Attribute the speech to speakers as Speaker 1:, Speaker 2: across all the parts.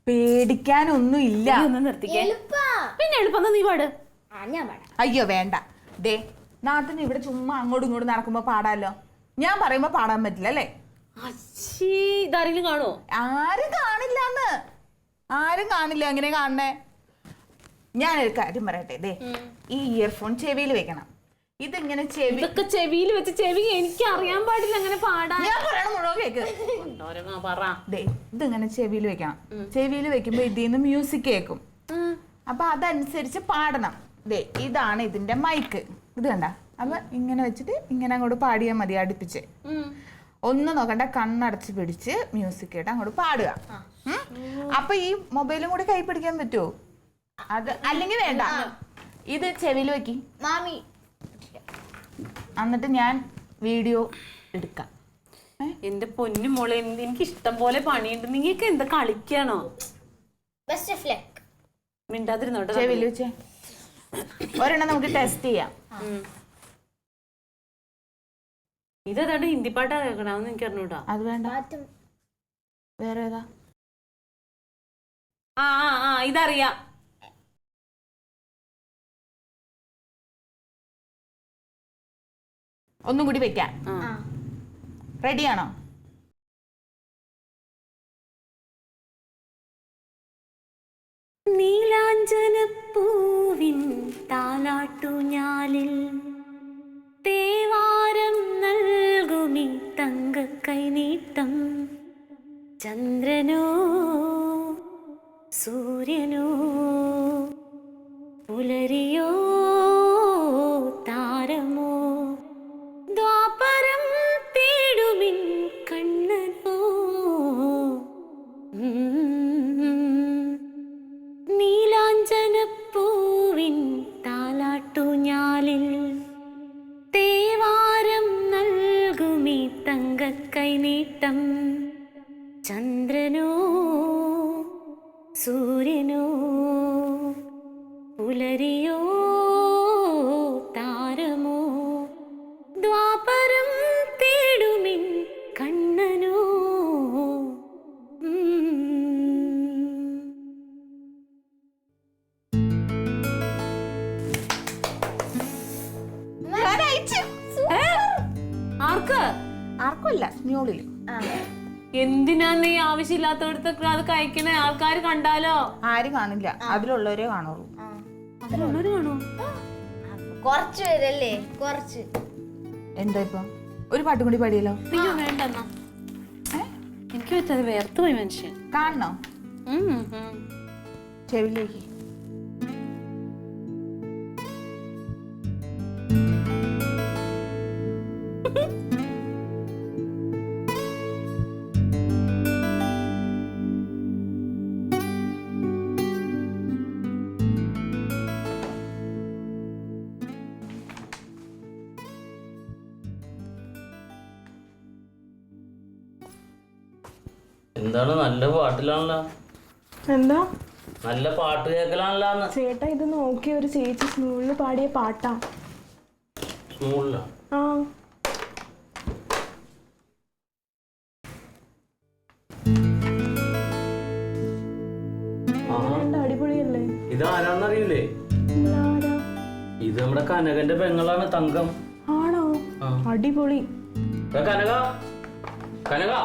Speaker 1: പേടിക്കാനൊന്നും ഇല്ല.
Speaker 2: പിന്നെ എളുപ്പം നീ പാട്.
Speaker 1: അയ്യോ വേണ്ട. ദേ നാട്ടിന് ഇവിടെ ചുമ്മാ അങ്ങോട്ടും ഇങ്ങോട്ടും നടക്കുമ്പോ പാടാലോ. ഞാൻ പറയുമ്പോ പാടാൻ പറ്റില്ല അല്ലേ?
Speaker 2: ഇതാരെങ്കിലും കാണോ?
Speaker 1: ആരും കാണില്ലാന്ന്. ആരും കാണില്ല. എങ്ങനെ കാണണേ? ഞാനൊരു കാര്യം പറയട്ടെ. ദേ ഈ ഇയർഫോൺ ചെവിയിൽ വെക്കണം. ഇതിങ്ങനെ
Speaker 2: ചെവിയിൽ വെച്ച് ചെവി എനിക്ക് അറിയാൻ പാടില്ല അങ്ങനെ പാടാൻ.
Speaker 1: ഞാൻ പറയണ മുഴുവൻ കേക്ക്. ദേ ഇതിങ്ങനെ ചെവിയിൽ വെക്കണം. ചെവിയിൽ വെക്കുമ്പോ ഇതിന്ന് മ്യൂസിക് കേൾക്കും. അപ്പൊ അതനുസരിച്ച് പാടണം. ദേ ഇതാണ് ഇതിന്റെ മൈക്ക്. ഇത് കണ്ട. അപ്പൊ ഇങ്ങനെ വെച്ചിട്ട് ഇങ്ങനെ അങ്ങോട്ട് പാടിയാൽ മതി അടുപ്പിച്ച്. ഒന്നും നോക്കണ്ട, കണ്ണടച്ച് പിടിച്ച് മ്യൂസിക് കേട്ട് അങ്ങോട്ട് പാടുക. അപ്പൊ ഈ മൊബൈലും കൂടി കൈ പിടിക്കാൻ പറ്റുമോ? അത് അല്ലെങ്കിൽ വേണ്ട. ഇത് ചെവിയിൽ വെക്കി മാമി, എന്നിട്ട് ഞാൻ വീഡിയോ എടുക്കാം.
Speaker 2: എന്റെ പൊന്നു മോളെ, എനിക്ക് ഇഷ്ടം പോലെ പണിയുണ്ട്. നിങ്ങൾക്ക് എന്താ കളിക്കാണോ? മിണ്ടാതിരുന്നോട്ടെ.
Speaker 1: ചെവിയിൽ വെച്ചേ ഒരെണ്ണം നമുക്ക് ടെസ്റ്റ് ചെയ്യാം.
Speaker 2: ഇതേതാണ്ട് ഹിന്ദി പാട്ടാ കേൾക്കണമെന്ന് എനിക്ക് അറിഞ്ഞൂടാ.
Speaker 1: അത് വേണ്ട, വേറെ ഏതാ?
Speaker 2: ഇതറിയാം.
Speaker 1: ഒന്നും കൂടി വെക്കാം. റെഡിയാണോ?
Speaker 2: നീലാഞ്ജനപ്പൂവിൻ താലാട്ടുഞാലിൽ തേവാരം നൽകുമി തങ്കക്കൈനീട്ടം. ചന്ദ്രനോ സൂര്യനോ പുലരിയോ താരമോ ദ്വാപരം തേടുമിൻ കണ്ണനോ. നീലാഞ്ജനപ്പൂവിൻ താലാട്ടുഞാലിൽ തേവാരം നൽകുമി തങ്കക്കൈനീട്ടം. ചന്ദ്രനോ സൂര്യനോ പുലരിയോ താരമോ ദ്വാപരം തേടുമിൻ കണ്ണനോ.
Speaker 1: ആർക്കുമല്ല, സ്നോളില്.
Speaker 2: എന്തിനാ നീ ആവശ്യമില്ലാത്തടത്തൊക്കെ അത് കഴിക്കണേ? ആൾക്കാർ കണ്ടാലോ?
Speaker 1: ആരും കാണില്ല, അതിലുള്ളവരെ കാണുള്ളൂ.
Speaker 2: അതിലുള്ളവര് കാണോ?
Speaker 3: കുറച്ച് പേരല്ലേ? കുറച്ച്.
Speaker 1: എന്താ ഇപ്പൊ ഒരു പാട്ടും കൂടി പാടിയല്ലോ?
Speaker 2: അയ്യോ വേണ്ടെന്നാ, എനിക്ക് പറ്റാതെ വേർത്ത് പോയി മനുഷ്യൻ.
Speaker 1: കാണണോ? ചെവിലേക്ക്
Speaker 4: എന്താണ്? നല്ല പാട്ടിലാണല്ലോ.
Speaker 5: എന്താ
Speaker 4: നല്ല പാട്ട് കേൾക്കലാണല്ലോ.
Speaker 5: ചേട്ടാ ഇത് നോക്കി, ഒരു ചേച്ചി സ്കൂളിൽ പാടിയ പാട്ടാ.
Speaker 4: സ്കൂളിലാ?
Speaker 5: ആ അടിപൊളിയല്ലേ?
Speaker 4: ഇതാരാന്നറിയില്ലേ? ഇത് നമ്മുടെ കനകന്റെ പെങ്ങളാണ്, തങ്കം.
Speaker 5: ആണോ? അടിപൊളി.
Speaker 4: കനക, കനക,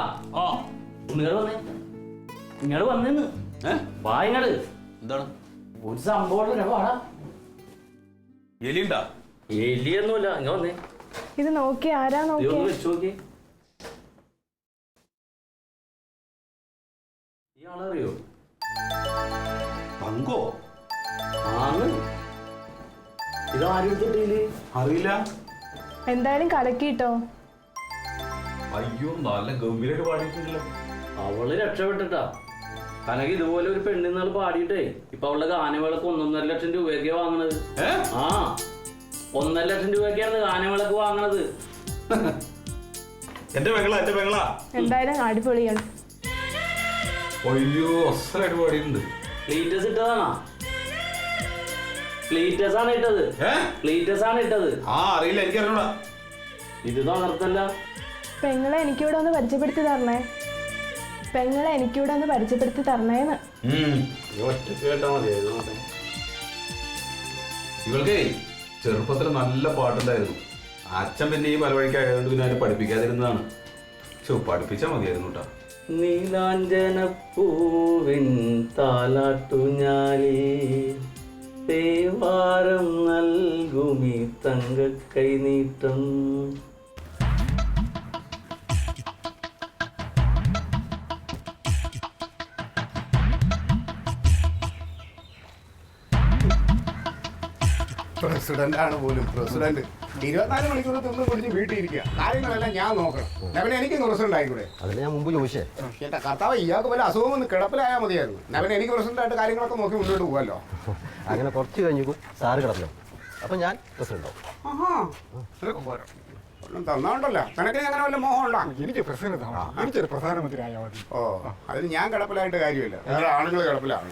Speaker 4: ഇങ്ങോട്ട് വന്നേന്ന്. വാ ഇങ്ങോട്ട്.
Speaker 6: എന്താണ്?
Speaker 4: ഒരു സംഭവം വാടാ.
Speaker 6: എലിയുണ്ടാ?
Speaker 4: എലിയൊന്നുമില്ല, ഇങ്ങ വന്നേ.
Speaker 5: ഇത് നോക്കി, ആരാ നോക്കി?
Speaker 4: വെച്ച് നോക്കി. ഇയാളറിയോ?
Speaker 6: തങ്കോ?
Speaker 4: ആണ്. ഇതാരും തൊട്ടില്
Speaker 6: അറിയില്ല.
Speaker 5: എന്തായാലും കലക്കിട്ടോ.
Speaker 6: അയ്യോ, നല്ല ഗംഭീരമായിട്ട് പാടിയിട്ടുണ്ടല്ലോ.
Speaker 4: അവള് രക്ഷപ്പെട്ടിട്ടാ. കനക ഇതുപോലെ ഒരു പെണ്ണിന്നാൾ പാടിയിട്ടേ ഇപ്പൊ അവളുടെ ഗാനമേളക്ക് 1.5 ലക്ഷം രൂപയൊക്കെ വാങ്ങണത്. 1.5 ലക്ഷം രൂപയൊക്കെയാണ് ഗാനമേളക്ക് വാങ്ങണത്.
Speaker 6: എന്റെ പെങ്ങളാ.
Speaker 5: എന്തായാലും അടിപൊളിയാണ്.
Speaker 6: അയ്യോ, അസലായിട്ട് പാടിയിട്ടുണ്ട്.
Speaker 4: ക്ലീറ്റസ് ഇട്ടതാണോ? ക്ലീറ്റസ് ആണ് ഇട്ടത്. ക്ലീറ്റസ് ആണ് ഇട്ടത്.
Speaker 6: അറിയില്ല, എനിക്ക് അറിഞ്ഞൂടാ.
Speaker 4: ഇത് തകർത്തല്ല.
Speaker 5: പെങ്ങളെ എനിക്കിവിടെ ഒന്ന് പരിചയപ്പെടുത്തി തരണേ. പെങ്ങളെ എനിക്കൂടെ ഒന്ന് പരിചയപ്പെടുത്തി തരണേന്ന്.
Speaker 4: ഒറ്റക്ക് കേട്ടാ മതിയായിരുന്നു.
Speaker 6: ഇവൾക്കേ ചെറുപ്പത്തിൽ നല്ല പാട്ടുണ്ടായിരുന്നു. അച്ഛൻ പിന്നെ ഈ പലവഴിക്കായതുകൊണ്ട് പിന്നെ അതിനെ പഠിപ്പിക്കാതിരുന്നതാണ്. പഠിപ്പിച്ചാൽ മതിയായിരുന്നു കേട്ടോ.
Speaker 4: നീലാഞ്ജനപ്പൂവിൻ താലാട്ടുഞ്ഞാലി തേവാരം നൽകുമി തങ്കക്കൈ നീട്ടം.
Speaker 7: പ്രസിഡന്റ് ആണ് പോലും. പ്രസിഡന്റ് 24 മണിക്കൂർ തിന്ന് കുടിച്ച് വീട്ടിലിരിക്കുക. കാര്യങ്ങളെല്ലാം ഞാൻ നോക്കണം. നവനെ എനിക്ക് പ്രസിഡന്റ് ആയിക്കൂടെ?
Speaker 8: അതിന് ഞാൻ മുമ്പ് ചോദിച്ചേ.
Speaker 7: എന്റെ കർത്താവ്, ഇയാൾക്ക് വല്ല അസുഖം ഒന്ന് കിടപ്പിലായാൽ മതിയായിരുന്നു. നവനെ എനിക്ക് പ്രസിഡന്റ് ആയിട്ട് കാര്യങ്ങളൊക്കെ നോക്കി മുന്നോട്ട് പോകാമല്ലോ.
Speaker 8: അങ്ങനെ കുറച്ച് കഴിഞ്ഞു സാറ് കിടന്നു. അപ്പൊ ഞാൻ പ്രസിഡന്റ് ആവും.
Speaker 7: ആഹാ, ഒന്നും തന്നോണ്ടല്ലോ. നിനക്ക് അങ്ങനെ വല്ല മോഹം ഉണ്ടോ?
Speaker 9: എനിക്ക് പ്രസിഡന്റ് ആവണം. എനിക്കൊരു പ്രധാനമന്ത്രി ആയാൽ മതി.
Speaker 7: ഓ, അതിന് ഞാൻ കിടപ്പിലായിട്ട് കാര്യമില്ല. വേറെ ആളുകൾ കിടപ്പിലാണ്.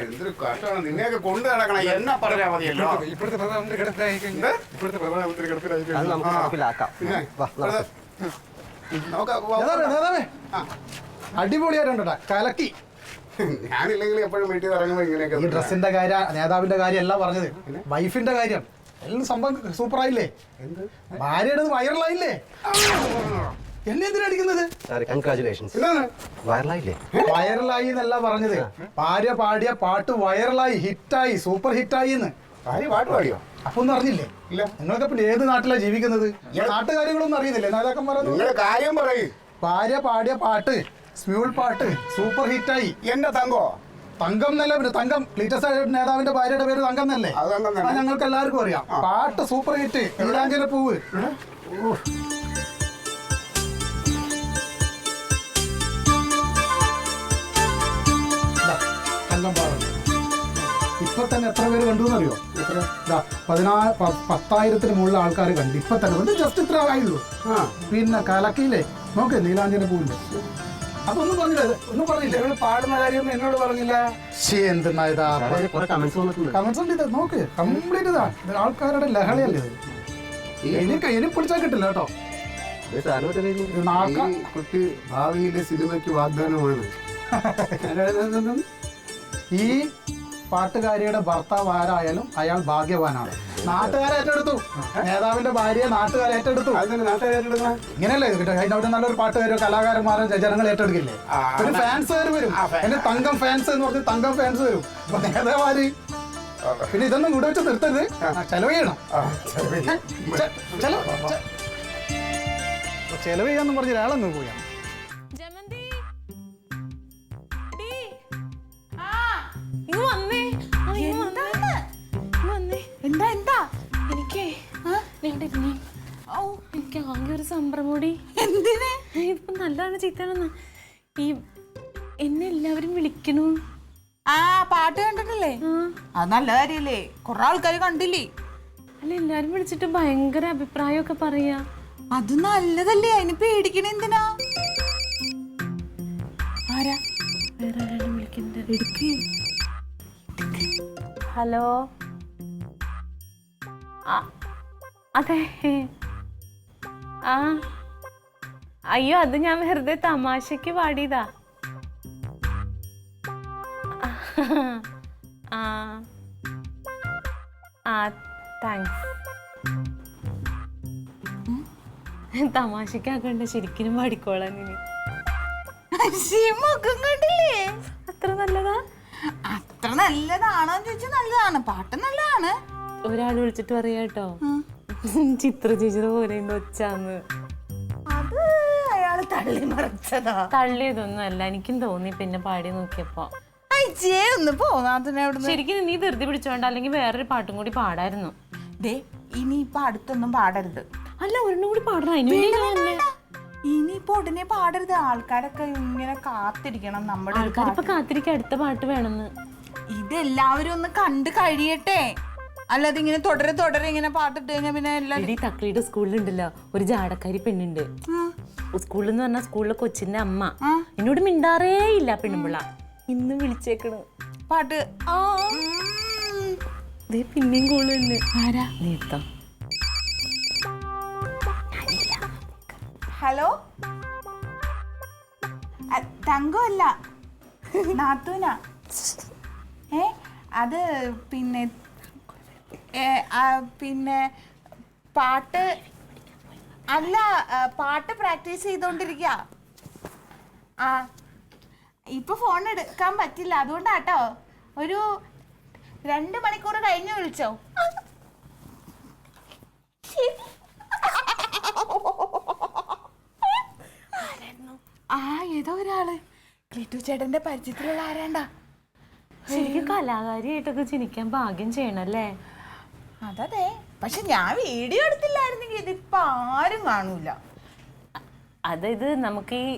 Speaker 7: എന്തൊരു കഷ്ടമാണ്. നിന്നെയൊക്കെ കൊണ്ടു നടക്കണം. എന്നാ പറഞ്ഞാൽ മതിയല്ലോ.
Speaker 9: ഇപ്പോഴത്തെ പ്രധാനമന്ത്രി കിടപ്പിലായി കഴിഞ്ഞാൽ ഇപ്പോഴത്തെ പ്രധാനമന്ത്രി കിടപ്പിലായി
Speaker 8: അത്
Speaker 9: കഴിഞ്ഞാൽ
Speaker 8: നമുക്ക് നടപ്പിലാക്കാം.
Speaker 7: പിന്നെ
Speaker 8: വാ, നടക്ക്.
Speaker 9: അടിപൊളിയായിട്ടുണ്ടാ കലക്കി.
Speaker 7: ഞാനില്ലെങ്കിൽ എപ്പോഴും വീട്ടിൽ ഇറങ്ങുമ്പോൾ
Speaker 9: ഈ
Speaker 7: ഇങ്ങനെയൊക്കെ
Speaker 9: ഡ്രസ്സിന്റെ കാര്യം, നേതാവിന്റെ കാര്യം എല്ലാം പറഞ്ഞത്. വൈഫിന്റെ കാര്യം എല്ലാം സംഭവം സൂപ്പറായില്ലേ? ഭാര്യയുടെ വൈറലായില്ലേ? എന്നെ എന്തിനാ അടിക്കുന്നത്?
Speaker 8: സാറേ കൺഗ്രാചുലേഷൻസ്. വൈറലായില്ലേ?
Speaker 9: വൈറലായി എന്നല്ല പറഞ്ഞത്. ഭാര്യ പാടിയ പാട്ട് വൈറലായി, ഹിറ്റായി, സൂപ്പർ ഹിറ്റായി എന്ന്.
Speaker 7: ഭാര്യ പാട്ട് പാടിയോ?
Speaker 9: അപ്പൊ ഒന്നും അറിഞ്ഞില്ലേ?
Speaker 7: ഇല്ല.
Speaker 9: നിങ്ങളൊക്കെ പിന്നെ ഏത് നാട്ടിലാണ് ജീവിക്കുന്നത്? നാട്ടുകാര്യങ്ങളൊന്നും അറിയുന്നില്ലേ? നേതാക്കന്മാർ
Speaker 7: നിങ്ങളുടെ കാര്യം പറയൂ.
Speaker 9: ഭാര്യ പാടിയ പാട്ട്, സ്മ്യൂൾ പാട്ട് സൂപ്പർ ഹിറ്റായി.
Speaker 7: എന്റെ തങ്കോ?
Speaker 9: തങ്കം എന്നല്ല, പിന്നെ തങ്കം ലേറ്റസ്റ്റ് നേതാവിന്റെ ഭാര്യയുടെ പേര് തങ്കം എന്നല്ലേ?
Speaker 7: അത് തങ്കം തന്നെ.
Speaker 9: അത് ഞങ്ങൾക്ക് എല്ലാവർക്കും അറിയാം. പാട്ട് സൂപ്പർ ഹിറ്റ്. നീലാഞ്ജനപ്പൂവ്. തങ്കം പാടും. ഇപ്പൊ തന്നെ എത്ര പേര് കണ്ടു എന്നറിയോ? 10,000-ന് മുകളിൽ ആൾക്കാർ കണ്ടു. ഇപ്പൊ തന്നെ ജസ്റ്റ് ഇത്ര ആയുള്ളൂ. പിന്നെ കലക്കിയില്ലേ നോക്ക് നീലാഞ്ജനപ്പൂവിന്റെ. അതൊന്നും പറഞ്ഞില്ല, ഒന്നും പറഞ്ഞില്ല.
Speaker 7: പാടുന്ന കാര്യമൊന്നും എന്നോട് പറഞ്ഞില്ല.
Speaker 9: എന്തെന്നാ ഇതാ
Speaker 8: കുറെ കമന്റ്സ് വന്നിട്ടുണ്ട്.
Speaker 9: കമന്റ്സ് ഉണ്ട്. ഇത് നോക്ക്, കംപ്ലീറ്റ് ഇതാ. ഇത് ആൾക്കാരുടെ ലഹളയല്ലേ ഇത്? ഇനി പിടിച്ചാൽ കിട്ടില്ല കേട്ടോ.
Speaker 8: ഇത് സാറിന് പറ്റിയ കാര്യം.
Speaker 9: ഇത് നാൾക്കാർ
Speaker 7: ഈ കുട്ടി ഭാവിയിലെ സിനിമയ്ക്ക് വാഗ്ദാനമാണ്.
Speaker 9: ഈ പാട്ടുകാരിയുടെ ഭർത്താവ് ആരായാലും അയാൾ ഭാഗ്യവാനാണ്. നാട്ടുകാരെ ഏറ്റെടുത്തു. നേതാവിന്റെ ഭാര്യയെ നാട്ടുകാരെ ഏറ്റെടുത്തു.
Speaker 7: അതിന് നാട്ടുകാരെടുക്കുന്ന
Speaker 9: ഇങ്ങനെയല്ലേ ഇത് കിട്ടുക? അതിന്റെ അവിടെ നല്ലൊരു പാട്ടുകാരോ കലാകാരന്മാരോ ജനങ്ങൾ ഏറ്റെടുക്കില്ലേ? ഒരു ഫാൻസുകാർ വരും. എന്റെ തങ്കം ഫാൻസ് എന്ന് പറഞ്ഞ് തങ്കം ഫാൻസ് വരും. അപ്പൊ നേതാവാര്? പിന്നെ ഇതൊന്നും ഇവിടെ വെച്ച് നിർത്തരുത്. ചെലവ് ചെയ്യണം. ചെലവ് ചെയ്യാന്ന് പറഞ്ഞ ഒരാളെന്ന് പോയാണ്.
Speaker 2: എനിക്ക് ആകെ ഒരു സംഭ്രമോടി. ഇപ്പൊ നല്ലതാണ് ചീത്താണെന്ന് ഈ എന്നെ എല്ലാവരും വിളിക്കണു.
Speaker 1: ആ പാട്ട് കണ്ടിട്ടില്ലേ? അത് നല്ല കാര്യല്ലേ? കുറെ ആൾക്കാർ കണ്ടില്ലേ?
Speaker 2: അല്ല, എല്ലാരും വിളിച്ചിട്ട് ഭയങ്കര അഭിപ്രായമൊക്കെ പറയാ.
Speaker 1: അത് നല്ലതല്ലേ? അതിന് പേടിക്കണ എന്തിനാ? ആരാ?
Speaker 2: വേറെ ആരാണ് വിളിക്കുന്നത്?
Speaker 1: എടുക്ക്.
Speaker 2: ഹലോ. അതെ. ആ അയ്യോ, അത് ഞാൻ വെറുതെ തമാശക്ക് പാടിയതാ. ആ ആ താങ്ക്സ്. തമാശക്കാക്കണ്ട, ശരിക്കും പാടിക്കോളാം.
Speaker 1: മുഖം കണ്ടില്ലേ?
Speaker 2: അത്ര നല്ലതാ?
Speaker 1: അത്ര നല്ലതാണോന്ന് ചോദിച്ചാൽ നല്ലതാണ്. പാട്ട് നല്ലതാണ്.
Speaker 2: ഒരാൾ വിളിച്ചിട്ട് പറയാ കേട്ടോ, ചിത്ര ചേച്ചിയുടെ പോലെ ഒച്ചാന്ന്.
Speaker 1: അത് അയാള് തള്ളി മറിച്ചതാ.
Speaker 2: തള്ളിയതൊന്നും അല്ല, എനിക്കും തോന്നി പിന്നെ പാടി നോക്കിയപ്പോ.
Speaker 1: ഒന്ന് പോന്നാ
Speaker 2: ശരിക്കും നീ ധൃതി പിടിച്ചോണ്ട, അല്ലെങ്കിൽ വേറൊരു പാട്ടും കൂടി പാടായിരുന്നു.
Speaker 1: ദേ ഇനിയിപ്പൊ അടുത്തൊന്നും പാടരുത്.
Speaker 2: അല്ല, ഒരെണ്ണം കൂടി പാടണം.
Speaker 1: ഇനിയിപ്പോ ഉടനെ പാടരുത്. ആൾക്കാരൊക്കെ ഇങ്ങനെ കാത്തിരിക്കണം. നമ്മുടെ
Speaker 2: ആൾക്കാരിപ്പൊ കാത്തിരിക്ക അടുത്ത പാട്ട് വേണമെന്ന്.
Speaker 1: ഇതെല്ലാവരും ഒന്ന് കണ്ടു കഴിയട്ടെ. അല്ലാതെ ഇങ്ങനെ തുടരെ ഇങ്ങനെ പാട്ടിട്ട് കഴിഞ്ഞാൽ പിന്നെ എല്ലാവരും.
Speaker 2: തക്കളിയുടെ സ്കൂളിലുണ്ടല്ലോ ഒരു ജാടക്കാരി പെണ്ണുണ്ട്. സ്കൂളിൽ എന്ന് പറഞ്ഞാൽ സ്കൂളിലെ കൊച്ചിന്റെ അമ്മ എന്നോട് മിണ്ടാറേ ഇല്ല. പെണ്ണുമ്പിള്ള ഇന്ന് വിളിച്ചേക്കണ്
Speaker 1: പാട്ട്.
Speaker 2: പിന്നെയും കോളുണ്ട്.
Speaker 1: ആരാ?
Speaker 2: നീട്ടോ.
Speaker 1: ഹലോ തങ്കമല്ല, നാത്തൂനാ. അത് പിന്നെ പിന്നെ പാട്ട് അല്ല, പാട്ട് പ്രാക്ടീസ് ചെയ്തോണ്ടിരിക്ക. ആ ഇപ്പൊ ഫോൺ എടുക്കാൻ പറ്റില്ല, അതുകൊണ്ടാട്ടോ. ഒരു 2 മണിക്കൂർ കഴിഞ്ഞ് വിളിച്ചോ. ആ ഏതോ ഒരാള് ക്ലിറ്റു ചേട്ടന്റെ പരിചയത്തിലുള്ള ആരാണ്ടാ.
Speaker 2: ശരിക്കും കലാകാരിയായിട്ടൊക്കെ ജനിക്കാൻ ഭാഗ്യം ചെയ്യണല്ലേ?
Speaker 1: അതെ, പക്ഷെ ഞാൻ വീഡിയോ എടുത്തില്ലായിരുന്നെങ്കിൽ ഇതിപ്പോ ആരും കാണൂല.
Speaker 2: അതായത് നമുക്ക് ഈ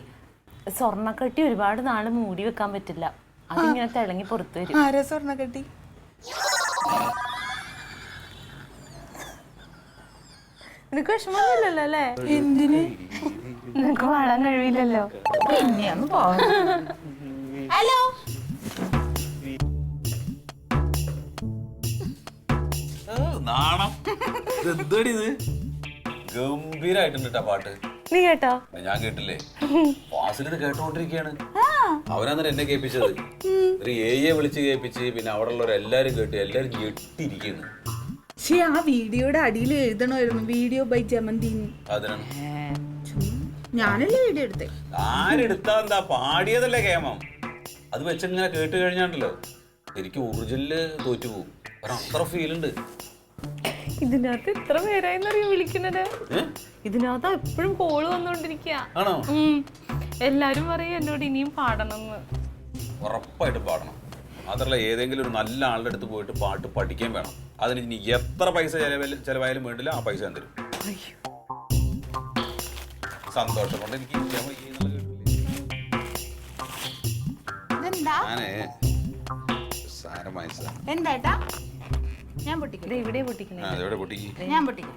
Speaker 2: സ്വർണ്ണക്കട്ടി ഒരുപാട് നാള് മൂടി വെക്കാൻ പറ്റില്ല, അതിങ്ങനെ തിളങ്ങി പുറത്തു വരും.
Speaker 1: ആരാ സ്വർണ്ണ കെട്ടി?
Speaker 2: നിനക്ക് വിഷമമൊന്നുമില്ലല്ലോ അല്ലേ?
Speaker 1: എന്തിന്?
Speaker 2: നിനക്ക് പാടാൻ കഴിവില്ലല്ലോ.
Speaker 1: പിന്നെയൊന്ന് പോ. ഹലോ,
Speaker 6: നാണം എന്തടി ഇത് ഗംഭീരായിട്ടുണ്ട് പാട്ട്.
Speaker 2: നീ കേട്ടോ?
Speaker 6: ഞാൻ കേട്ടില്ലേ, വാസിലിട്ട് കേട്ടോണ്ടിരിക്കയാണ്. അവനന്നേരം എന്നെ കേൾപ്പിച്ചത്. ഒരു എയെ വിളിച്ച് കേൾപ്പിച്ച്, പിന്നെ അവിടെ ഉള്ളവരെല്ലാരും കേട്ട് എല്ലാരും ഞെട്ടിയിരിക്കുന്നു.
Speaker 1: പക്ഷേ ആ വീഡിയോയുടെ അടിയിൽ എഴുതണമായിരുന്നു വീഡിയോ ബൈ ജമന്തി.
Speaker 6: അതിനാണ്
Speaker 1: ഞാനല്ലേ വീഡിയോ എടുത്തേ.
Speaker 6: ആരെടുത്താ എന്താ, പാടിയതല്ലേ കേമം. അത് വെച്ചിങ്ങനെ കേട്ട് കഴിഞ്ഞാണ്ടല്ലോ എനിക്ക് ഒറിജിനല് തോറ്റുപോകും. അത്ര ഫീലുണ്ട്.
Speaker 2: ഇതിനകത്ത് എത്ര പേരായിന്നറിയോ വിളിക്കണത്? ഇതിനകത്ത് എപ്പോഴും കോള് വന്നോണ്ടിരിക്കുക.
Speaker 6: ആണോ?
Speaker 2: എല്ലാരും പറയും എന്നോട് ഇനിയും പാടണം എന്ന്.
Speaker 6: ഉറപ്പായിട്ട് പാടണം. മാത്രമല്ല ഏതെങ്കിലും ഒരു നല്ല ആളുടെ അടുത്ത് പോയിട്ട് പാട്ട് പഠിക്കാൻ വേണം. അതിന് ഇനി എത്ര പൈസ ചെലവായാലും വേണ്ടില്ല, ആ പൈസ ഞാൻ തരും. സന്തോഷം കൊണ്ട് എനിക്ക്
Speaker 1: എന്താ ഞാൻ പൊട്ടിക്കും.
Speaker 2: ഇവിടെ പൊട്ടിക്കണേ.
Speaker 1: ഞാൻ പൊട്ടിക്കും.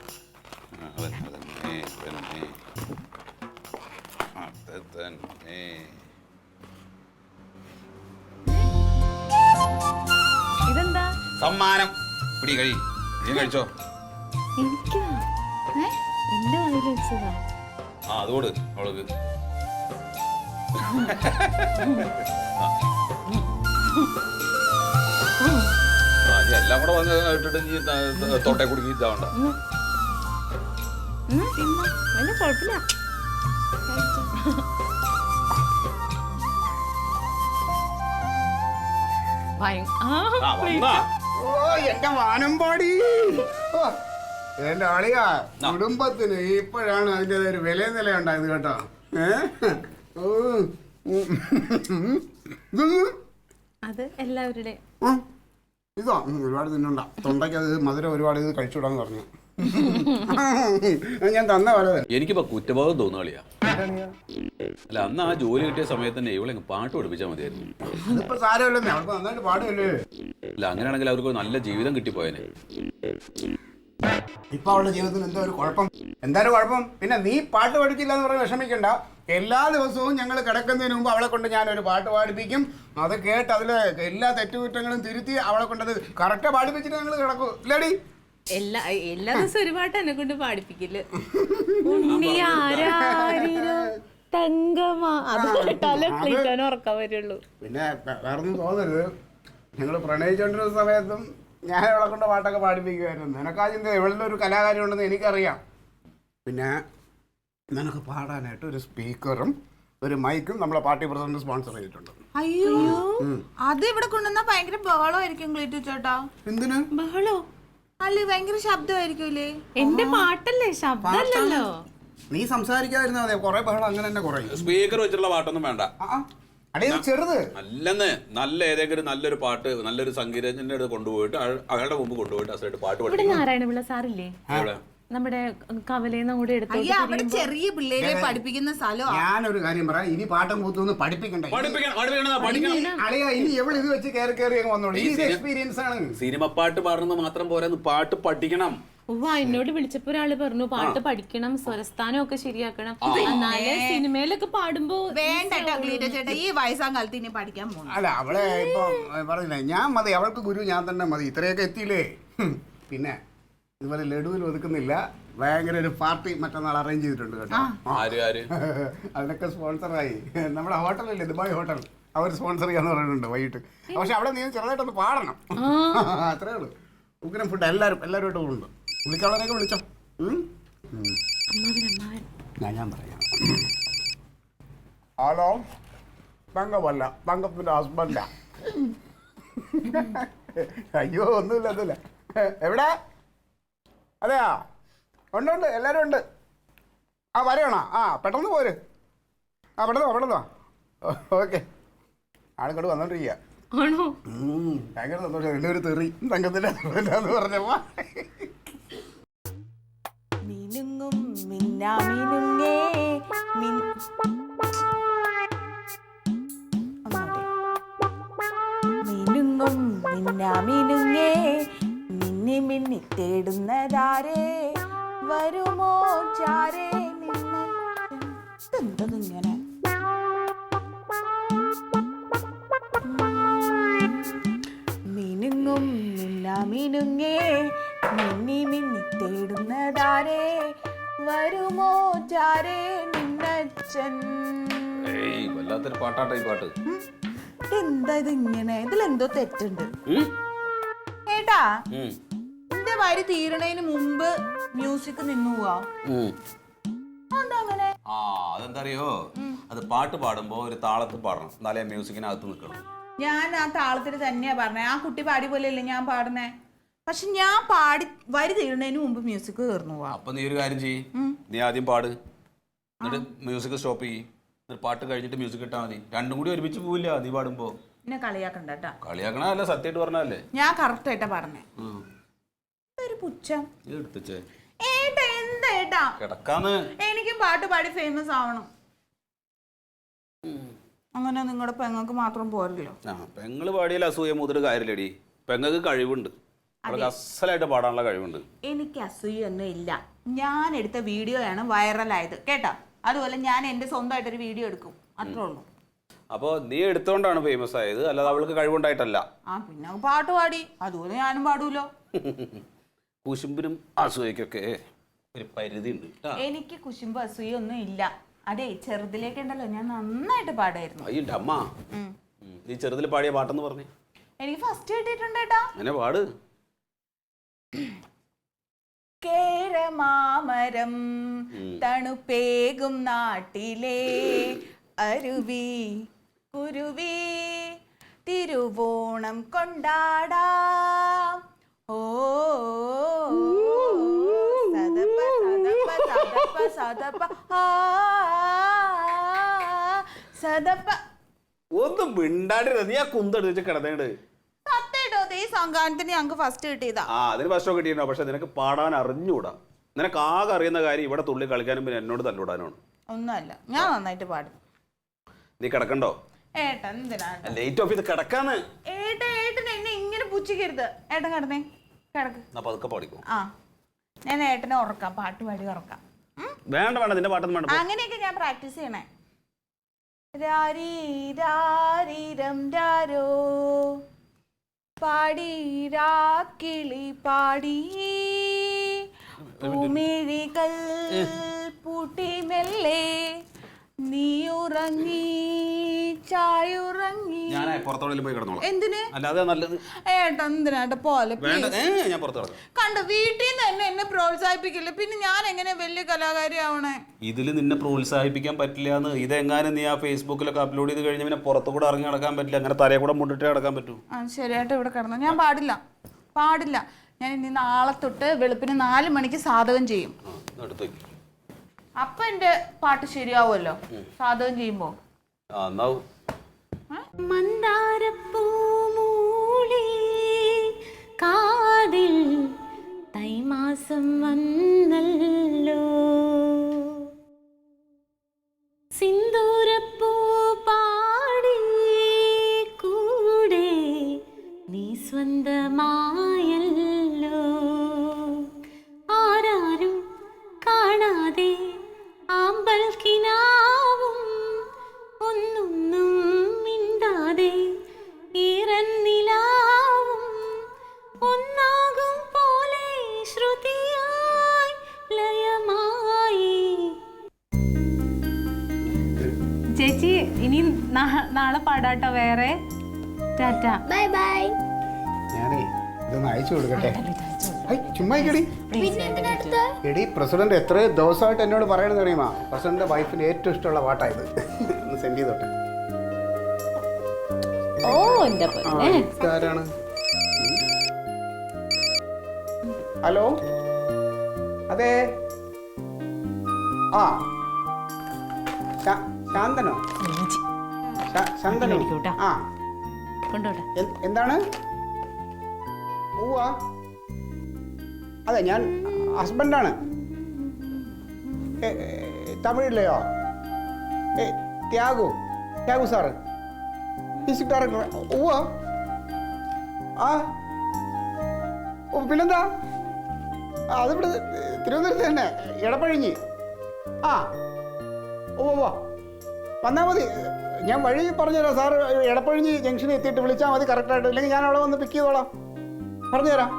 Speaker 2: ഇതെന്താ?
Speaker 6: സമ്മാനം. പിടി കഴി, നീ കഴിച്ചോ.
Speaker 2: എനിക്കാ? എന്റെ വായിൽ വെച്ചതാ.
Speaker 6: അതോട് അവൾക്ക് എല്ലാം കൂടെ വന്ന് ഇട്ടിട്ട് നീ തോട്ടെ കുടുങ്ങി ഇതാവണ്ട.
Speaker 2: കുഴപ്പമില്ല.
Speaker 7: എന്റെ വാനമ്പാടി, എന്റെ ആളിയാ, കുടുംബത്തിന് ഇപ്പോഴാണ് അതിന്റെ ഒരു വില നില ഉണ്ടായത് കേട്ടോ.
Speaker 2: അത് എല്ലാവരുടെ
Speaker 7: ഇതോ ഒരുപാട് തിന്നണ്ട, തൊണ്ടയ്ക്ക് അത് മധുരം ഒരുപാട് ഇത് കഴിച്ചുവിടാന്ന് പറഞ്ഞു. ഞാൻ തന്ന പോലെ.
Speaker 6: എനിക്കിപ്പോ കുറ്റബോധം തോന്നുകളിയാ. അല്ല, അന്ന് ആ ജോലി കിട്ടിയ സമയത്ത് തന്നെ ഇവളെ പാട്ട് പഠിപ്പിച്ചാൽ മതിയായിരുന്നു.
Speaker 7: അതിപ്പോ സാരമല്ലേ, അവർക്ക് നന്നായിട്ട് പാടുമല്ലേ.
Speaker 6: അല്ല, അങ്ങനെയാണെങ്കിൽ അവർക്ക് നല്ല ജീവിതം കിട്ടിപ്പോയനെ.
Speaker 7: ഇപ്പൊ അവളുടെ ജീവിതത്തിൽ എന്തോ ഒരു കുഴപ്പം. എന്തായാലും കുഴപ്പം. പിന്നെ നീ പാട്ട് പഠിച്ചില്ല എന്ന് പറഞ്ഞ് വിഷമിക്കണ്ട. എല്ലാ ദിവസവും ഞങ്ങൾ കിടക്കുന്നതിന് മുമ്പ് അവളെ കൊണ്ട് ഞാനൊരു പാട്ട് പാടിപ്പിക്കും. അത് കേട്ട് അതിലെ എല്ലാ തെറ്റുകുറ്റങ്ങളും തിരുത്തി അവളെ കൊണ്ടത് കറക്റ്റ് പാടിപ്പിച്ചിട്ട് ഞങ്ങൾ കിടക്കും. ഇല്ലടി?
Speaker 2: എല്ലാ ദിവസവും ഒരു പാട്ട് എന്നെ കൊണ്ട് പാടിപ്പിക്കില്ല. ഉറക്കാൻ വരുള്ളൂ.
Speaker 7: പിന്നെ വേറൊന്നും തോന്നരുത്, ഞങ്ങൾ പ്രണയിച്ചോണ്ടിരുന്ന സമയത്തും ഞാൻ അവളെ കൊണ്ട് പാട്ടൊക്കെ പാടിപ്പിക്കുമായിരുന്നു. നിനക്കാ ചിന്ത ഇവളുടെ ഒരു കലാകാരി ഉണ്ടെന്ന് എനിക്കറിയാം. പിന്നെ നിനക്ക് പാടാനായിട്ട് ഒരു സ്പീക്കറും ഒരു മൈക്കും നമ്മളെ പാർട്ടി പ്രസിഡന്റ് സ്പോൺസർ ചെയ്തിട്ടുണ്ട്.
Speaker 1: അയ്യോ, അത് ഇവിടെ കൊണ്ടുവന്നാ ഭയങ്കര ബഹളമായിരിക്കും ക്ലീറ്റു ചേട്ടാ.
Speaker 7: എന്തിന്
Speaker 2: ബഹളോ?
Speaker 1: അല്ലേ, ഭയങ്കര ശബ്ദമായിരിക്കൂലേ.
Speaker 2: എന്റെ പാട്ടല്ലേ, ശബ്ദമല്ലല്ലോ.
Speaker 7: നീ സംസാരിക്കാതിരുന്നാ മതി, കുറെ ബഹളം അങ്ങനെ തന്നെ കുറയും.
Speaker 6: സ്പീക്കർ വെച്ചിട്ടുള്ള പാട്ടൊന്നും വേണ്ട.
Speaker 7: അടേ ചെറുത്
Speaker 6: അല്ലെന്ന്, നല്ല ഏതെങ്കിലും നല്ലൊരു പാട്ട്, നല്ലൊരു സംഗീതജ്ഞന്റെ അടുത്ത് കൊണ്ടുപോയിട്ട് അയാളുടെ മുമ്പ് കൊണ്ടുപോയിട്ട് അസലായിട്ട് പാട്ട്
Speaker 2: ഇവിടെ
Speaker 6: പഠിക്കും.
Speaker 2: നാരായണപിള്ള സാറില്ലേ, നമ്മുടെ കവലേന്ന് കൂടെ എടുത്തു
Speaker 1: ചെറിയ പിള്ളേരെ പഠിപ്പിക്കുന്ന സ്ഥലം.
Speaker 7: ഞാനൊരു കാര്യം പറയാം, ഇനി പാട്ടും കൂത്തൊന്നും പഠിപ്പിക്കണ്ട. അളിയ ഇനി എവിടെ ഇത് വെച്ച് കയറി കയറി വന്നോളൂ. ഇത് എക്സ്പീരിയൻസ് ആണ്.
Speaker 6: സിനിമ പാട്ട് പാടുന്നത് മാത്രം പോരാ, പാട്ട് പഠിക്കണം.
Speaker 2: എന്നോട് വിളിച്ചപ്പോ ഒരാള് പറഞ്ഞു പാട്ട് പഠിക്കണം, സ്വരസ്ഥാനം ഒക്കെ ശരിയാക്കണം, എന്നാലേ സിനിമയിലൊക്കെ പാടുമ്പോ.
Speaker 1: വേണ്ട ചേട്ടാ, ഈ വയസ്സാം കാലത്ത് ഇനി പഠിക്കാൻ പോകും.
Speaker 7: അല്ല, അവളെ ഇപ്പൊ പറഞ്ഞില്ലേ, ഞാൻ മതി, അവൾക്ക് ഗുരു ഞാൻ തന്നെ മതി. ഇത്രയൊക്കെ എത്തിയില്ലേ. പിന്നെ ഇതുപോലെ ലഡുവിൽ ഒതുക്കുന്നില്ല, ഭയങ്കര ഒരു പാർട്ടി മറ്റന്നാൾ അറേഞ്ച് ചെയ്തിട്ടുണ്ട് കേട്ടോ.
Speaker 6: ആര് ആര്
Speaker 7: അതിനൊക്കെ സ്പോൺസറായി നമ്മുടെ ഹോട്ടലല്ലേ, ദുബായ് ഹോട്ടൽ, അവർ സ്പോൺസർ ചെയ്യാന്ന് പറയുന്നുണ്ട് വൈകിട്ട്. പക്ഷെ അവിടെ നീ ചെറുതായിട്ടൊന്ന് പാടണം, അത്രേ ഉള്ളൂ. ഉഗ്രം ഫുഡ് എല്ലാവരുമായിട്ട് ഉണ്ട്. വിളിക്കാളൊക്കെ വിളിച്ചോ. ഞാൻ പറയാം. ഹലോ, തങ്കമല്ല, തങ്കത്തിന്റെ ഹസ്ബൻഡാ. അയ്യോ ഒന്നുമില്ല. എവിടെ? അതെയാ, ഉണ്ട്, എല്ലാവരും ഉണ്ട്. വരണോ? പെട്ടെന്ന് പോര്. പെട്ടെന്ന് വാ. ഓക്കെ, ആളുകൾ വന്നോണ്ടിരിക്കുക. ഭയങ്കര സന്തോഷം. എൻ്റെ ഒരു തെറി തങ്കത്തിന്റെ ഹസ്ബൻഡാന്ന് പറഞ്ഞപ്പോ.
Speaker 1: മിനുങ്ങും മിന്നാമിനുങ്ങേ മിനുങ്ങും മിന്നാമിനുങ്ങേ മിന്നി മിന്നി തേടുന്നതാരേ വരുമോ ചാരേ നിന്ന്. എന്തതിങ്ങനെ മിനുങ്ങും മിന്നാമിനുങ്ങേ മിന്നി മിന്നി തേടുന്നതാരേ വരുമോ ചാരേ നിന്നച്ഛൻ.
Speaker 6: വല്ലാത്തൊരു പാട്ടാട്ട ഈ പാട്ട്.
Speaker 1: എന്താ ഇതിങ്ങനെ? ഇതിലെന്തോ തെറ്റുണ്ട് ഏട്ടാ. എന്റെ വരി തീരണതിന് മുമ്പ് മ്യൂസിക് നിന്നു പോവാ. അതങ്ങനെ
Speaker 6: അതെന്താ അറിയോ, അത് പാട്ട് പാടുമ്പോ ഒരു താളത്തിൽ പാടണം, എന്നാലേ മ്യൂസിക്കിനകത്ത് നിൽക്കണം.
Speaker 1: ഞാൻ ആ താളത്തിന് തന്നെയാ പറഞ്ഞേ. ആ കുട്ടി പാടി പോലെയല്ലേ ഞാൻ പാടുന്നേ. പക്ഷെ ഞാൻ പാടി വരി തീരുന്നതിന് മുമ്പ് മ്യൂസിക് കയറുന്നു പോവാ.
Speaker 6: അപ്പൊ നീ ഒരു കാര്യം ചെയ്യ്, നീ ആദ്യം പാട്, എന്നിട്ട് മ്യൂസിക് സ്റ്റോപ്പ് ചെയ്യ്, എന്നിട്ട് പാട്ട് കഴിഞ്ഞിട്ട് മ്യൂസിക് ഇട്ടാ മതി. രണ്ടും കൂടി ഒരുമിച്ച് പോവില്ല നീ പാടുമ്പോ.
Speaker 1: എന്നെ കളിയാക്കണ്ട കേട്ടാ.
Speaker 6: കളിയാക്കണല്ല, സത്യമായിട്ട് പറഞ്ഞല്ലേ.
Speaker 1: ഞാൻ കറക്റ്റ് ആയിട്ടാ പറഞ്ഞേ. ഒരു പുച്ഛം
Speaker 6: എടുത്തേ
Speaker 1: ഏട്ടാ. എന്താ ഏട്ടാ
Speaker 6: കിടക്കാന്ന്.
Speaker 1: എനിക്കും പാട്ട് പാടി ഫേമസ് ആവണം. അങ്ങനെ നിങ്ങളുടെ പെങ്ങൾക്ക് മാത്രം പോരല്ലോ.
Speaker 6: പെങ്ങള് പാടിയാൽ അസൂയ മുതൽ കാര്യമില്ലടി. പെങ്ങൾക്ക് കഴിവുണ്ട്, അസലായിട്ട് പാടാനുള്ള കഴിവുണ്ട്.
Speaker 1: എനിക്ക് അസൂയൊന്നും ഇല്ല. ഞാൻ എടുത്ത വീഡിയോയാണ് വൈറലായത് കേട്ടോ. അതുപോലെ ഞാൻ എന്റെ സ്വന്തമായിട്ടൊരു വീഡിയോ എടുക്കും, അത്രേ ഉള്ളൂ.
Speaker 6: അപ്പൊ നീ എടുത്തോണ്ടാണ് ഫേമസ് ആയത്, അല്ലാതെ അവൾക്ക് കഴിവുണ്ടായിട്ടല്ല.
Speaker 1: പിന്നെ പാട്ട് പാടി, അതുപോലെ ഞാനും പാടൂലോ.
Speaker 6: കുശുമ്പിനും അസൂയക്കൊക്കെ ഒരു പരിധി ഉണ്ട്.
Speaker 1: എനിക്ക് കുശുമ്പ് അസൂയൊന്നും ഇല്ല. അതെ, ചെറുതിലേക്കുണ്ടല്ലോ ഞാൻ നന്നായിട്ട് പാടായിരുന്നു.
Speaker 6: അയ്യന്റെ അമ്മ, നീ ചെറുതിൽ പാടിയ പാട്ടെന്ന് പറഞ്ഞു.
Speaker 1: എനിക്ക് ഫസ്റ്റ് കിട്ടിയിട്ടുണ്ട് കേട്ടാ.
Speaker 6: അങ്ങനെ പാട്.
Speaker 1: കേരമാമരം തണുപ്പേകും നാട്ടിലെ അരുവി കുരുവി തിരുവോണം കൊണ്ടാടാം. ഓ സദപ സദപ സദപ സദപ സദപ.
Speaker 6: ഒന്നും മിണ്ടാടിരുത്, നീ ആ കുന്തെടുത്ത് കിടന്നേട്.
Speaker 1: ഈ സംഘാനത്തിന് ഞങ്ങൾക്ക് ഫസ്റ്റ് കിട്ടിയതാ.
Speaker 6: അതിന് ഫസ്റ്റോ കിട്ടിയിട്ടുണ്ടോ, പക്ഷെ നിനക്ക് പാടാൻ അറിഞ്ഞൂടാ. നിനക്ക് ആകെ അറിയുന്ന കാര്യം ഇവിടെ തുള്ളി കളിക്കാനും പിന്നെ എന്നോട് തല്ലുവിടാനാണ്.
Speaker 1: ഒന്നുമല്ല, ഞാൻ നന്നായിട്ട് പാടും.
Speaker 6: നീ കിടക്കണ്ടോ?
Speaker 1: ഏട്ടാ എന്തിനാണ്
Speaker 6: ലേറ്റ് ഓഫ് ചെയ്ത് കിടക്കാന്ന്.
Speaker 1: ഏട്ടൻ എന്നെ ഇങ്ങനെ പുച്ഛിക്കരുത്. ഏട്ടൻ കിടന്നേ, കിടക്ക്.
Speaker 6: പതുക്കെ പാടിക്കോ.
Speaker 1: ഞാൻ ഏട്ടനെ ഉറക്കാം, പാട്ട് പാടി ഉറക്കാം.
Speaker 6: വേണ്ട നിന്റെ പാട്ടൊന്നും വേണ്ട.
Speaker 1: അങ്ങനെയൊക്കെ ഞാൻ പ്രാക്ടീസ് ചെയ്യണേ. രാരീരാരീരം രാരോ പാടി രാക്കിളി പാടി പൂമിഴികൾ പൂട്ടി മെല്ലെ നീ ഉറങ്ങി ചായുറങ്ങി.
Speaker 6: ഞാൻ പുറത്തോടെങ്കിലും പോയി കിടന്നോളാം.
Speaker 1: എന്തിന്?
Speaker 6: അല്ലാതെ നല്ലത്.
Speaker 1: ഏട്ടാ എന്തിനാട്ട പോലെ
Speaker 6: ഞാൻ പുറത്തു
Speaker 1: കണ്ട. വീട്ടിൽ നിന്ന് തന്നെ എന്നെ പ്രോത്സാഹിപ്പിക്കില്ല, പിന്നെ ഞാൻ എങ്ങനെ വലിയ കലാകാരി ആവണേ?
Speaker 6: ഇതിൽ നിന്നെ പ്രോത്സാഹിപ്പിക്കാൻ പറ്റില്ല എന്ന്. ഇതെങ്ങാനും നീ ആ ഫേസ്ബുക്കിലൊക്കെ അപ്ലോഡ് ചെയ്ത് കഴിഞ്ഞാൽ പിന്നെ പുറത്തു കൂടെ ഇറങ്ങി നടക്കാൻ പറ്റില്ല. അങ്ങനെ തലയെ കൂടെ മുണ്ടിട്ടേ നടക്കാൻ പറ്റൂ.
Speaker 1: ശരിയായിട്ട് ഇവിടെ കിടന്നു. ഞാൻ പാടില്ല. ഞാൻ ഇനി നാളെ തൊട്ട് വെളുപ്പിന് 4 മണിക്ക് സാധകം ചെയ്യും. അപ്പൊ എന്റെ പാട്ട് ശരിയാവുമല്ലോ സാധകം ചെയ്യുമ്പോ.
Speaker 2: മന്ദാരപ്പൂമൂളി കാതിൽ തൈമാസം വന്നല്ലോ, സിന്ദൂരപ്പൂ പാടി കൂടെ നീ സ്വന്തമായല്ലോ, ആരാരും കാണാതെ ആമ്പൽ കിനാവും ഒന്നൊന്നും മിണ്ടാതെ ഈറന്നിലാവും ഒന്നാകും പോലെ ശ്രുതി നാളെ പാടാട്ടോ വേറെ. ടാറ്റ.
Speaker 3: Bye bye.
Speaker 7: ഞാനേ ഇതൊന്ന് അയച്ചു കൊടുക്കട്ടെ. ചുമ്മാ ഇക്കടി.
Speaker 3: പിന്നെ എന്തിനാ അടുത്ത?
Speaker 7: എടി പ്രസിഡന്റ് എത്രയോ ദിവസമായിട്ട് എന്നോട് പറയണമെന്ന് അറിയുമോ, പ്രസിഡന്റ് വൈഫിന് ഏറ്റവും ഇഷ്ടമുള്ള പാട്ടായത്. ഒന്ന് സെൻഡ് ചെയ്തോട്ടെ.
Speaker 2: ഓ എന്റെ പൊന്നേ.
Speaker 7: ആരാണ്? ഹലോ, അതെ. ആ ശാന്തനോ? ശാന്തനോ? ആ
Speaker 2: കൊണ്ടോട്ടെ.
Speaker 7: എന്താണ്? ഊവാ, അതെ ഞാൻ ഹസ്ബൻഡാണ്. തമിഴിലെയോ? Thyagu sir music director. ഊവാ. ആ ഓ പിന്നെന്താ, അതിവിടെ തിരുവനന്തപുരത്ത് തന്നെ, എടപ്പഴിഞ്ഞി. ആ ഓ വന്നാൽ മതി. ഞാൻ വഴി പറഞ്ഞുതരാം സാർ. എടപ്പഴിഞ്ഞി ജംഗ്ഷനിൽ എത്തിയിട്ട് വിളിച്ചാൽ മതി കറക്റ്റായിട്ട്. ഇല്ലെങ്കിൽ ഞാൻ അവിടെ വന്ന് പിക്ക് ചെയ്തോളാം. പറഞ്ഞുതരാം.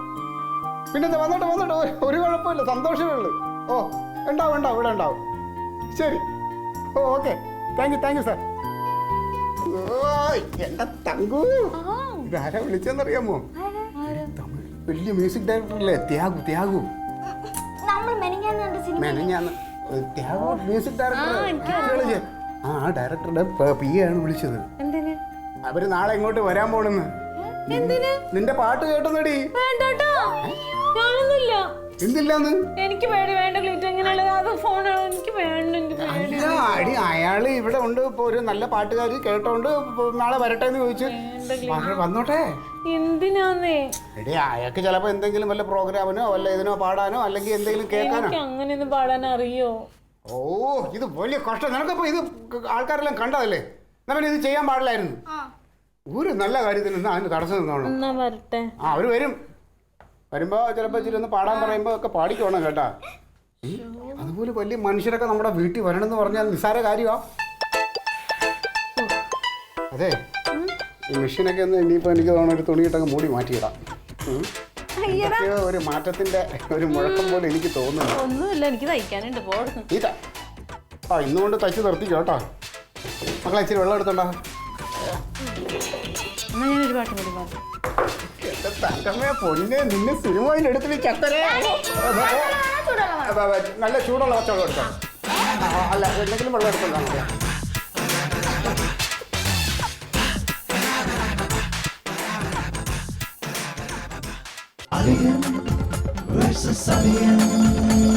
Speaker 7: പിന്നെ വന്നിട്ട് ഒരു കുഴപ്പമില്ല, സന്തോഷമേ ഉള്ളൂ. ഓ ഉണ്ടാവും ഇവിടെ ഉണ്ടാവും. ശരി, ഓ ഓക്കെ. Thank you sir. എന്റെ തങ്കു, ഇതാരാ വിളിച്ചെന്നറിയാമോ? വലിയ മ്യൂസിക് ഡയറക്ടറല്ലേ, ത്യാഗു.
Speaker 3: നമ്മൾ മെനഞ്ഞാന്ന്
Speaker 7: മെനഞ്ഞാന്ന് ത്യാഗു മ്യൂസിക് ഡയറക്ടർ. ആ ഡയറക്ടറുടെ PA ആണ് വിളിച്ചത്. അവര് നാളെ ഇങ്ങോട്ട് വരാൻ പോണെന്ന്. നിന്റെ പാട്ട് കേട്ടെന്നടി. എന്തില്ലാന്ന്?
Speaker 2: എനിക്ക് പേടി വേണ്ട ക്ലീറ്റ്. എങ്ങനെയുള്ളത് ഫോൺ? എനിക്ക് വേണ്ട.
Speaker 7: അല്ല അടി, അയാള് ഇവിടെ ഉണ്ട്. ഇപ്പൊ ഒരു നല്ല പാട്ടുകാരി കേട്ടോണ്ട് നാളെ വരട്ടെ എന്ന് ചോദിച്ചു. വന്നോട്ടെ.
Speaker 2: എന്തിനാന്നേ?
Speaker 7: എടി അയാൾക്ക് ചിലപ്പോ എന്തെങ്കിലും വല്ല പ്രോഗ്രാമിനോ വല്ല ഇതിനോ പാടാനോ അല്ലെങ്കിൽ എന്തെങ്കിലും കേൾക്കാനോ.
Speaker 2: അങ്ങനെയൊന്നും പാടാൻ അറിയോ?
Speaker 7: ഓ ഇത് വലിയ കഷ്ടം. നിനക്കപ്പോ ഇത് ആൾക്കാരെല്ലാം കണ്ടതല്ലേ? നമ്മൾ ഇത് ചെയ്യാൻ പാടില്ലായിരുന്നു. ഒരു നല്ല കാര്യത്തിൽ നിന്ന് അതിന് തടസ്സം നിന്നോളൂ.
Speaker 2: വരട്ടെ.
Speaker 7: ആ അവര് വരുമ്പോ ചിലപ്പോ ഇച്ചിരി ഒന്ന് പാടാൻ പറയുമ്പോ ഒക്കെ പാടിക്കോണം കേട്ടാ. അതുപോലെ വലിയ മനുഷ്യരൊക്കെ നമ്മുടെ വീട്ടിൽ വരണമെന്ന് പറഞ്ഞാൽ നിസ്സാര കാര്യമാ. അതെ, ഈ മെഷീനൊക്കെ ഒന്ന് ഇനിയിപ്പോ എനിക്ക് തോന്നുന്നു ഒരു തുണിയിട്ടൊക്കെ മൂടി മാറ്റിയിടാം. ഒരു മാറ്റത്തിന്റെ ഒരു മുഴക്കം പോലെ എനിക്ക് തോന്നുന്നു.
Speaker 2: ഒന്നുമില്ല, എനിക്ക് തയ്ക്കാനുണ്ട്.
Speaker 7: ഇന്നുകൊണ്ട് തയ്ച്ച് നിർത്തിക്കോ കേട്ടോ. മക്കളെ ഇച്ചിരി വെള്ളം എടുത്തോണ്ടാ.
Speaker 2: ഞാനൊരു പാട്ട് കൂടി പാടും.
Speaker 7: എന്റെ തങ്കമ്മേ പൊന്നെ, നിന്നെ സിനിമയിൽ എടുത്തിട്ട് ചക്കരേ. നല്ല ചൂടുള്ള പച്ചവെള്ളം എടുക്കാം. അല്ല എന്തെങ്കിലും വെള്ളം എടുത്തോണ്ടാ.
Speaker 10: Alien versus Alien.